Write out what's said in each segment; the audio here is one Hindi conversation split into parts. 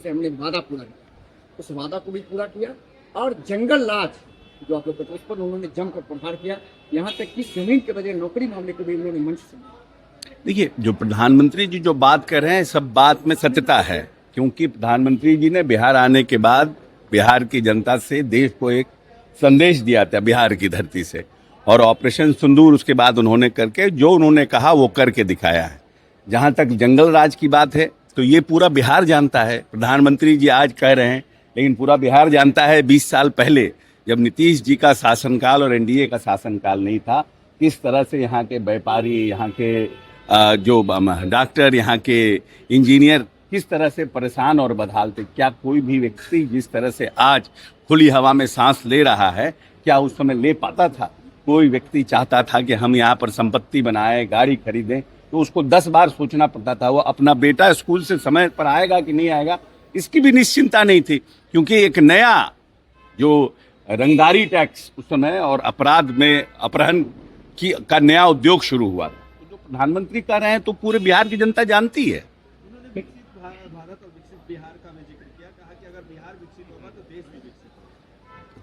से हमने वादा पूरा किया, उस वादा को भी पूरा किया। और जंगल राज जो आप लोग कहते हैं उस पर उन्होंने जमकर प्रहार किया, यहाँ तक कि जमीन के बजाय नौकरी मामले को भी उन्होंने मंच से। देखिए, जो प्रधानमंत्री जी जो बात कर रहे हैं सब बात में सत्यता है, क्योंकि प्रधानमंत्री जी ने बिहार आने के बाद बिहार की जनता से देश को एक संदेश दिया था बिहार की धरती से, और ऑपरेशन सिंदूर उसके बाद उन्होंने करके जो उन्होंने कहा वो करके दिखाया है। जहां तक जंगल राज की बात है तो ये पूरा बिहार जानता है, प्रधानमंत्री जी आज कह रहे हैं लेकिन पूरा बिहार जानता है 20 साल पहले जब नीतीश जी का शासनकाल और एनडीए का शासनकाल नहीं था, किस तरह से यहाँ के व्यापारी, यहाँ के जो डॉक्टर, यहाँ के इंजीनियर किस तरह से परेशान और बदहाल थे। क्या कोई भी व्यक्ति जिस तरह से आज खुली हवा में सांस ले रहा है, क्या उस समय ले पाता था? कोई व्यक्ति चाहता था कि हम यहाँ पर संपत्ति बनाएं, गाड़ी खरीदें, तो उसको 10 बार सोचना पड़ता था। वो अपना बेटा स्कूल से समय पर आएगा कि नहीं आएगा इसकी भी निश्चिंता नहीं थी, क्योंकि एक नया जो रंगदारी टैक्स उस समय और अपराध में अपहरण का नया उद्योग शुरू हुआ था। तो जो प्रधानमंत्री कह रहे हैं तो पूरे बिहार की जनता जानती है। उन्होंने विकसित भारत और विकसित बिहार का भी जिक्र किया, कहा कि अगर बिहार विकसित होगा तो देश भी विकसित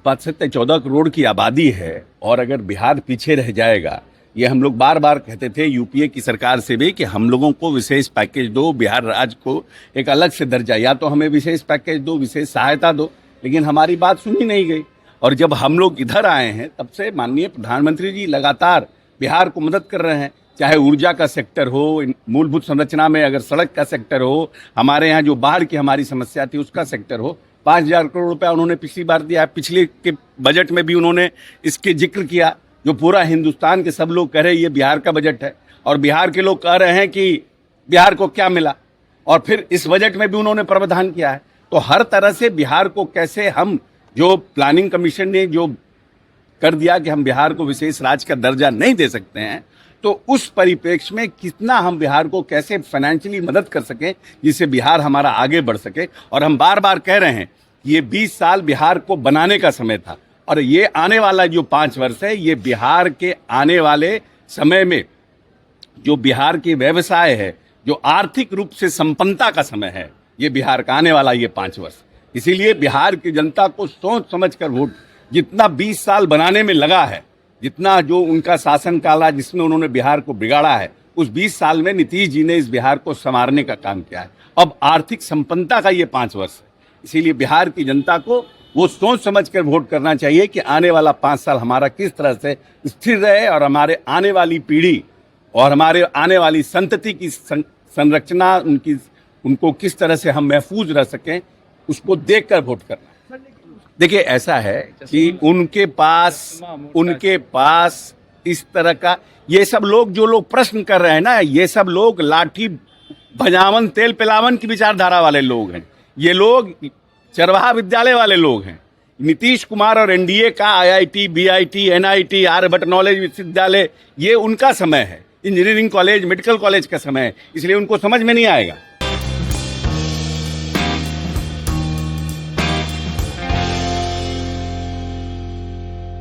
होगा। 14 करोड़ की आबादी है और अगर बिहार पीछे रह जाएगा, ये हम लोग बार बार कहते थे यूपीए की सरकार से भी कि हम लोगों को विशेष पैकेज दो, बिहार राज्य को एक अलग से दर्जा, या तो हमें विशेष पैकेज दो, विशेष सहायता दो, लेकिन हमारी बात सुनी नहीं गई। और जब हम लोग इधर आए हैं तब से माननीय प्रधानमंत्री जी लगातार बिहार को मदद कर रहे हैं, चाहे ऊर्जा का सेक्टर हो, मूलभूत संरचना में अगर सड़क का सेक्टर हो, हमारे यहाँ जो बाढ़ की हमारी समस्या थी उसका सेक्टर हो। 5,000 करोड़ रुपया उन्होंने पिछली बार दिया है, पिछले के बजट में भी उन्होंने इसके जिक्र किया। जो पूरा हिंदुस्तान के सब लोग कह रहे हैं ये बिहार का बजट है, और बिहार के लोग कह रहे हैं कि बिहार को क्या मिला, और फिर इस बजट में भी उन्होंने प्रावधान किया है। तो हर तरह से बिहार को कैसे हम, जो प्लानिंग कमीशन ने जो कर दिया कि हम बिहार को विशेष राज्य का दर्जा नहीं दे सकते हैं, तो उस परिप्रेक्ष्य में कितना हम बिहार को कैसे फाइनेंशियली मदद कर सकें जिससे बिहार हमारा आगे बढ़ सके। और हम बार बार कह रहे हैं ये 20 साल बिहार को बनाने का समय था, और ये आने वाला जो 5 वर्ष है ये बिहार के आने वाले समय में जो बिहार के व्यवसाय है, जो आर्थिक रूप से संपन्नता का समय है, ये बिहार का आने वाला ये 5 वर्ष। इसीलिए बिहार की जनता को सोच समझ कर वोट, जितना 20 साल बनाने में लगा है, जितना जो उनका शासनकाल है जिसमें उन्होंने बिहार को बिगाड़ा है, उस 20 साल में नीतीश जी ने इस बिहार को संवारने का काम किया है। अब आर्थिक संपन्नता का ये 5 वर्ष है, इसीलिए बिहार की जनता को वो सोच समझ कर वोट करना चाहिए कि आने वाला 5 साल हमारा किस तरह से स्थिर रहे, और हमारे आने वाली पीढ़ी और हमारे आने वाली संतति की संरचना, उनको किस तरह से हम महफूज रह सकें, उसको देखकर वोट करना। देखिए, ऐसा है कि उनके पास इस तरह का ये सब लोग, जो लोग प्रश्न कर रहे हैं ना, ये सब लोग लाठी भजावन तेल पिलावन की विचारधारा वाले लोग हैं। ये लोग चरवाहा विद्यालय वाले लोग हैं। नीतीश कुमार और एनडीए का IIT, BIT, NIT, Aryabhatta knowledge विश्वविद्यालय, ये उनका समय है। इंजीनियरिंग कॉलेज, मेडिकल कॉलेज का समय है, इसलिए उनको समझ में नहीं आएगा।